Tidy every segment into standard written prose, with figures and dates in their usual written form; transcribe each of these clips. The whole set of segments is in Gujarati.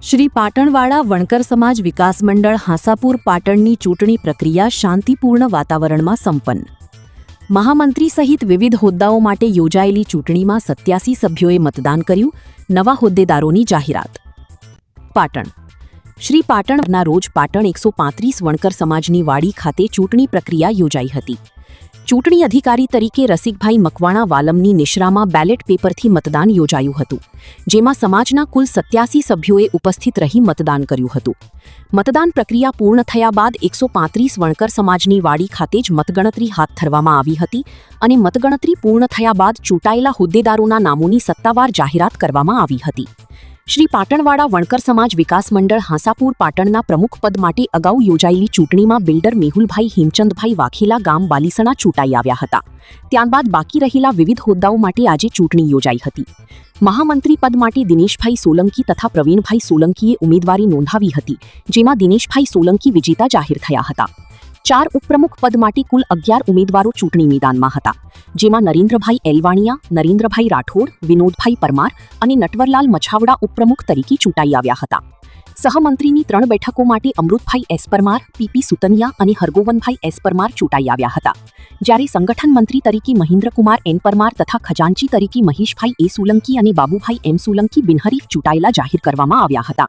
શ્રી પાટણવાડા વણકર સમાજ વિકાસ મંડળ હાંસાપુર પાટણની ચૂંટણી પ્રક્રિયા શાંતિપૂર્ણ વાતાવરણમાં સંપન્ન. મહામંત્રી સહિત વિવિધ હોદ્દાઓ માટે યોજાયેલી ચૂંટણીમાં 87 સભ્યોએ મતદાન કર્યું. નવા હોદ્દેદારોની જાહેરાત. પાટણ. શ્રી પાટણના રોજ પાટણ 135 વણકર સમાજની વાડી ખાતે ચૂંટણી પ્રક્રિયા યોજાઈ હતી. ચૂંટણી અધિકારી તરીકે રસિકભાઈ મકવાણા વાલમની નિશ્રામાં બેલેટ પેપરથી મતદાન યોજાયું હતું, જેમાં સમાજના કુલ 87 સભ્યોએ ઉપસ્થિત રહી મતદાન કર્યું હતું. મતદાન પ્રક્રિયા પૂર્ણ થયા બાદ 135 વણકર સમાજની વાડી ખાતે જ મતગણતરી હાથ ધરવામાં આવી હતી અને મતગણતરી પૂર્ણ થયા બાદ ચૂંટાયેલા હોદ્દેદારોના નામોની સત્તાવાર જાહેરાત કરવામાં આવી હતી. શ્રી પાટણવાડા વણકર સમાજ વિકાસ મંડળ હાંસાપુર પાટણના પ્રમુખ પદ માટે અગાઉ યોજાયેલી ચૂંટણીમાં બિલ્ડર મેહુલભાઈ હેમચંદભાઈ વાઘેલા ગામ બાલીસણા ચૂંટાઈ આવ્યા હતા. ત્યારબાદ બાકી રહેલા વિવિધ હોદ્દાઓ માટે આજે ચૂંટણી યોજાઈ હતી. મહામંત્રી પદ માટે દિનેશભાઈ સોલંકી તથા પ્રવીણભાઈ સોલંકીએ ઉમેદવારી નોંધાવી હતી, જેમાં દિનેશભાઈ સોલંકી વિજેતા જાહેર થયા હતા. 4 ઉપપ્રમુખ પદ માટે કુલ 11 ઉમેદવારો ચૂંટણી મેદાનમાં હતા, જેમાં નરેન્દ્રભાઈ એલવાણિયા, નરેન્દ્રભાઈ રાઠોડ, વિનોદભાઈ પરમાર અને નટવરલાલ મછાવડા ઉપપ્રમુખ તરીકે ચૂંટાઈ આવ્યા હતા. સહમંત્રીની 3 બેઠકો માટે અમૃતભાઈ એસ પરમાર, પીપી સુતનિયા અને હરગોવનભાઈ એસ પરમાર ચૂંટાઈ આવ્યા હતા, જ્યારે સંગઠન મંત્રી તરીકે મહેન્દ્રકુમાર એન પરમાર તથા ખજાનચી તરીકે મહેશભાઈ એ સોલંકી અને બાબુભાઈ એમ સોલંકી બિનહરીફ ચૂંટાયેલા જાહેર કરવામાં આવ્યા હતા.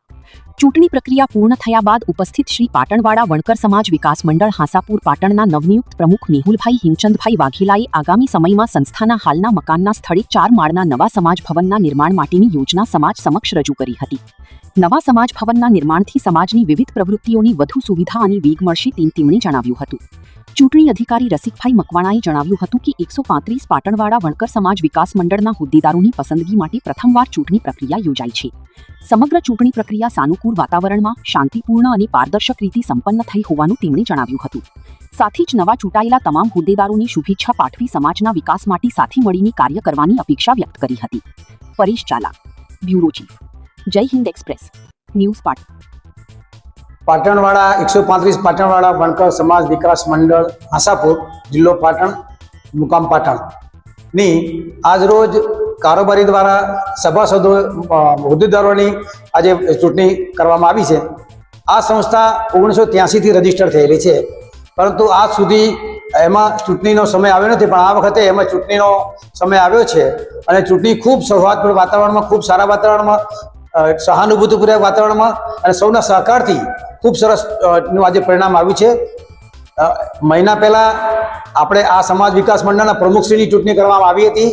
ચૂંટણી પ્રક્રિયા પૂર્ણ થયા બાદ ઉપસ્થિત શ્રી પાટણવાડા વણકર સમાજ વિકાસ મંડળ હાંસાપુર પાટણના નવનિયુક્ત પ્રમુખ મેહુલભાઈ હેમચંદભાઈ વાઘેલાએ આગામી સમયમાં સંસ્થાના હાલના મકાનના સ્થળે 4 માળના નવા સમાજ ભવનના નિર્માણ માટેની યોજના સમાજ સમક્ષ રજૂ કરી હતી. નવા સમાજ ભવનના નિર્માણથી સમાજની વિવિધ પ્રવૃત્તિઓની વધુ સુવિધા અને વેગ મળશે તેમ તેમણે જણાવ્યું હતું. ચૂંટણી અધિકારી રસિકભાઈ મકવાણાએ જણાવ્યું હતું કે 135 પાટણવાડા વણકર સમાજ વિકાસ મંડળના હોદ્દેદારોની પસંદગી માટે પ્રથમવાર ચૂંટણી પ્રક્રિયા યોજાઈ છે. સમગ્ર ચૂંટણી પ્રક્રિયા સાનુકૂળ વાતાવરણમાં શાંતિપૂર્ણ અને પારદર્શક રીતે સંપન્ન થઈ હોવાનું તેમણે જણાવ્યું હતું. સાથે જ નવા ચૂંટાયેલા તમામ હોદ્દેદારોને શુભેચ્છા પાઠવી સમાજના વિકાસ માટે સાથે મળીને કાર્ય કરવાની અપેક્ષા વ્યક્ત કરી હતી. પરેશ ચાલા, બ્યુરો ચીફ, જય હિન્દ એક્સપ્રેસ ન્યૂઝ પાટણ. પાટણવાડા 135 પાટણવાડા વણકર સમાજ વિકાસ મંડળ હાંસાપુર, જિલ્લો પાટણ, મુકામ પાટણ ની આજરોજ કારોબારી દ્વારા સભાસદો હોદ્દેદારોની આજે ચૂંટણી કરવામાં આવી છે. આ સંસ્થા 1983 થી રજીસ્ટર થયેલી છે, પરંતુ આજ સુધી એમાં ચૂંટણીનો સમય આવ્યો નથી, પણ આ વખતે એમાં ચૂંટણીનો સમય આવ્યો છે અને ચૂંટણી ખૂબ સૌહાર્દપૂર્ણ વાતાવરણમાં, ખૂબ સારા વાતાવરણમાં, સહાનુભૂતિપૂર્વક વાતાવરણમાં અને સૌના સહકારથી ખૂબ સરસ નું આજે પરિણામ આવ્યું છે. મહિના પહેલાં આપણે આ સમાજ વિકાસ મંડળના પ્રમુખશ્રીની ચૂંટણી કરવામાં આવી હતી.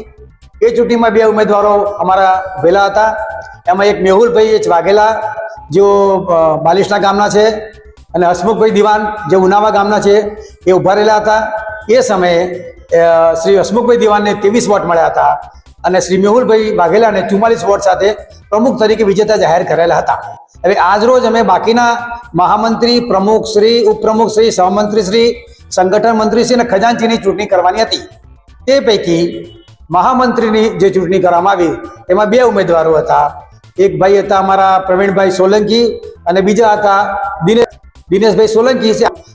એ ચૂંટણીમાં 2 ઉમેદવારો અમારા ઉભેલા હતા. એમાં એક મેહુલભાઈ વાઘેલા, જેઓ બાલીસણા ગામના છે, અને હસમુખભાઈ દિવાન, જે ઉનાવા ગામના છે, એ ઉભા રહેલા હતા. એ સમયે શ્રી હસમુખભાઈ દિવાનને 23 વોટ મળ્યા હતા અને શ્રી મેહુલભાઈ વાઘેલાને 44 વોટ સાથે પ્રમુખ તરીકે વિજેતા જાહેર કરેલા હતા. હવે આજરોજ અમે બાકીના મહામંત્રી, પ્રમુખશ્રી, ઉપપ્રમુખશ્રી, સહમંત્રીશ્રી, સંગઠન મંત્રીશ્રી અને ખજાનચીની ચૂંટણી કરવાની હતી. તે પૈકી મહામંત્રીની જે ચૂંટણી કરવામાં આવી એમાં 2 ઉમેદવારો હતા. એક ભાઈ હતા અમારા પ્રવીણભાઈ સોલંકી અને બીજા હતા દિનેશભાઈ સોલંકી.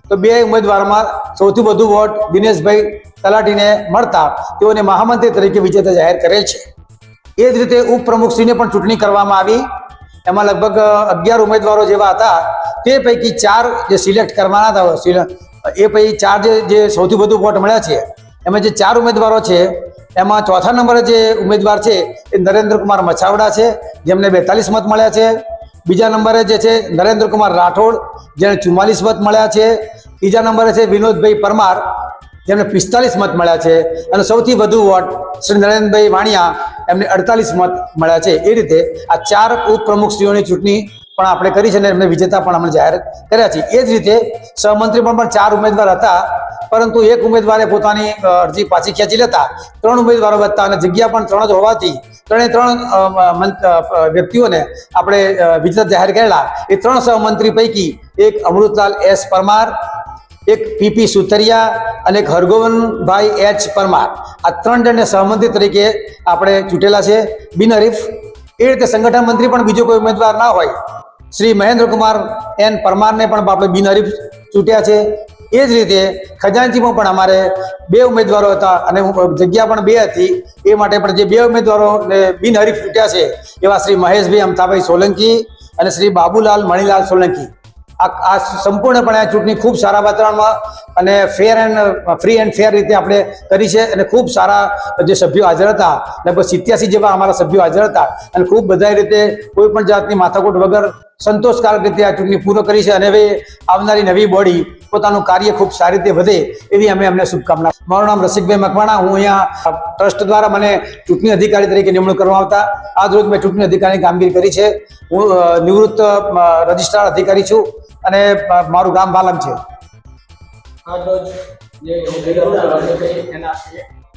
તો 2 ઉમેદવારોમાં સૌથી વધુ વોટ દિનેશભાઈ તલાટીને મળતા તેઓને મહામંત્રી તરીકે વિજેતા જાહેર કરેલ છે. એ જ રીતે ઉપપ્રમુખશ્રીને પણ ચૂંટણી કરવામાં આવી. એમાં લગભગ 11 ઉમેદવારો જેવા હતા. તે પૈકી 4 જે સિલેક્ટ કરવાના હતા, એ પૈકી 4 જે સૌથી વધુ વોટ મળ્યા છે, એમાં જે 4 ઉમેદવારો છે એમાં ચોથા નંબરે જે ઉમેદવાર છે એ નરેન્દ્રકુમાર મછાવડા છે, જેમને 42 મત મળ્યા છે. બીજા નંબરે જે છે નરેન્દ્રકુમાર રાઠોડ, જેને 44 મત મળ્યા છે. ત્રીજા નંબરે છે વિનોદભાઈ પરમાર, જેમને 45 મત મળ્યા છે. અને સૌથી વધુ વોટ શ્રી નરેન્દ્રભાઈ વાણિયા, એમને 48 મત મળ્યા છે. એ રીતે આ 4 ઉપપ્રમુખશ્રીઓની ચૂંટણી પણ આપણે કરી છે અને એમને વિજેતા પણ અમે જાહેર કર્યા છે. એ જ રીતે સહમંત્રી પણ 4 ઉમેદવાર હતા, પરંતુ એક ઉમેદવારે પોતાની અરજી પાછી ખેંચી લેતા 3 ઉમેદવારો વધતા અને જગ્યા પણ 3 જ હોવાથી 3 વ્યક્તિઓને આપણે વિજેતા જાહેર કરેલા. એ 3 સહમંત્રી પૈકી એક અમૃતલાલ એસ પરમાર, એક પીપી સુતરિયા અને એક હરગોવનભાઈ એચ પરમાર, આ 3 જણને સહમંત્રી તરીકે આપણે ચૂંટેલા છે, બિનહરીફ. એ રીતે સંગઠન મંત્રી પણ બીજો કોઈ ઉમેદવાર ના હોય, શ્રી મહેન્દ્રકુમાર એન પરમારને પણ આપણે બિનહરીફ ચૂંટ્યા છે. એ જ રીતે ખજાનચીમાં પણ અમારે 2 ઉમેદવારો હતા અને જગ્યા પણ 2 હતી. એ માટે પણ જે 2 ઉમેદવારોને બિનહરીફ ચૂંટ્યા છે એવા શ્રી મહેશભાઈ અમથાભાઈ સોલંકી અને શ્રી બાબુલાલ મણીલાલ સોલંકી આ સંપૂર્ણપણે આ ચૂંટણી ખૂબ સારા વાતાવરણમાં અને ફ્રી એન્ડ ફેર રીતે આપણે કરી છે અને ખૂબ સારા જે સભ્યો હાજર હતા, લગભગ 87 જેવા અમારા સભ્યો હાજર હતા અને ખૂબ બધા રીતે કોઈ પણ જાતની માથાકૂટ વગર સંતોષકારક રીતે આ ચૂંટણી પૂર્ણ કરી છે. અને હવે આવનારી નવી બોડી પોતાનું કાર્ય ખૂબ સારી રીતે વધે એવી અમે અમને શુભકામના. મારું નામ રસિકભાઈ મકવાણા. હું અહીંયા ટ્રસ્ટ દ્વારા મને ચૂંટણી અધિકારી તરીકે નિમણૂક કરવામાં આવતા આજ રોજ મેં ચૂંટણી અધિકારીની કામગીરી કરી છે. હું નિવૃત્ત રજિસ્ટ્રાર અધિકારી છું અને મારું ગામ બાલમ છે. આજ રોજ જે એના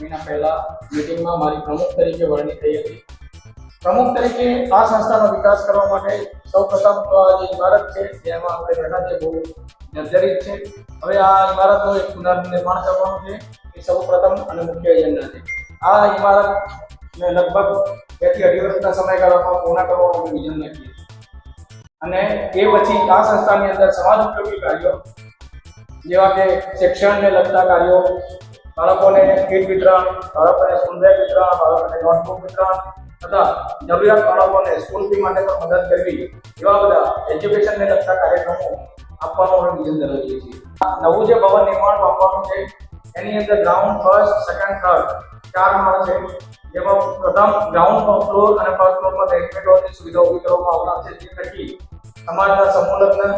મહિના પહેલા મીટિંગમાં મારી પ્રમુખ તરીકે વરણી થઈ હતી. પ્રમુખ તરીકે આ સંસ્થાનો વિકાસ કરવા માટે સૌપ્રથમ તો આ જે ઇમારત છે જેમાં આપણે બેઠા છે બહુ જર્જરિત છે. હવે આ ઇમારતનું એક પુનર્નિર્માણ કરવાનું છે એ સૌપ્રથમ અને મુખ્ય એજન્ડા છે. આ ઇમારતને લગભગ 2 થી 2.5 વર્ષના સમયગાળામાં પૂર્ણ કરવાનું વિઝન નક્કી છે. અને એ પછી આ સંસ્થાની અંદર સમાજ ઉપયોગી કાર્યો જેવા કે શિક્ષણને લગતા કાર્યો, બાળકોને કીટ વિતરણ, બાળકોને સ્કૂલ બેગ વિતરણ, બાળકોને નોટબુક વિતરણ તથા જરૂરિયાત બાળકોને સ્કૂલ ફી માટે પણ મદદ કરવી એવા બધા એજ્યુકેશનને લગતા કાર્યક્રમો આપવાનો વિઝન ધરાવીએ છીએ. નવું જે ભવન નિર્માણ પામવાનું છે એની અંદર ગ્રાઉન્ડ ફર્સ્ટ, સેકન્ડ, થર્ડ 4 માળ છે. જેમાં પ્રથમ ગ્રાઉન્ડ ફ્લોર અને ફર્સ્ટ ફ્લોરમાં બેડમિન્ટનની સુવિધા ઊભી કરવામાં આવનાર છે. જે થકી સમાજના સમૂહ લગ્ન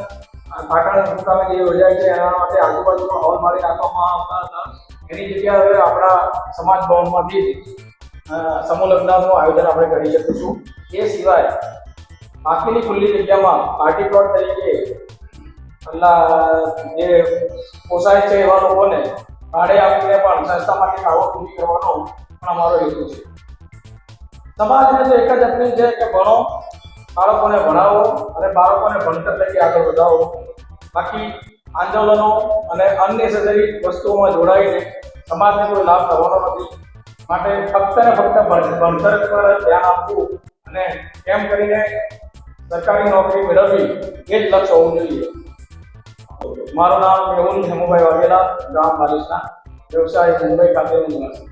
પાટણ મુકામે જે યોજાય છે એના માટે આજુબાજુનો હોલ મારી નાખવામાં આવતા હતા. એની જગ્યાએ હવે આપણા સમાજ ભવનમાંથી સમૂહ લગ્નનું આયોજન આપણે કરી શકીશું. એ સિવાય બાકીની ખુલ્લી જગ્યામાં પાર્ટી પ્લોટ તરીકે જે પોસાય છે એવા લોકોને ભાડે આપીને પણ સંસ્થા માટે આવક ઊભી કરવાનો પણ અમારો હેતુ છે. સમાજને તો એક જ અપીલ છે કે ભણો, બાળકોને ભણાવો અને બાળકોને ભણતર લઈ આગળ વધાવો. બાકી આંદોલનો અને અનનેસેસરી વસ્તુઓમાં જોડાઈને સમાજને કોઈ લાભ થવાનો નથી. માટે ફક્ત ને ફક્ત ભણતર પર ધ્યાન આપવું અને કેમ કરીને સરકારી નોકરી મેળવવી એ જ લક્ષ્ય હોવું જોઈએ. મારું નામ મેહુલ હેમુભાઈ વાઘેલા, ગામ બાલિસના, વ્યવસાય મુંબઈ ખાતેનું નિવાસી.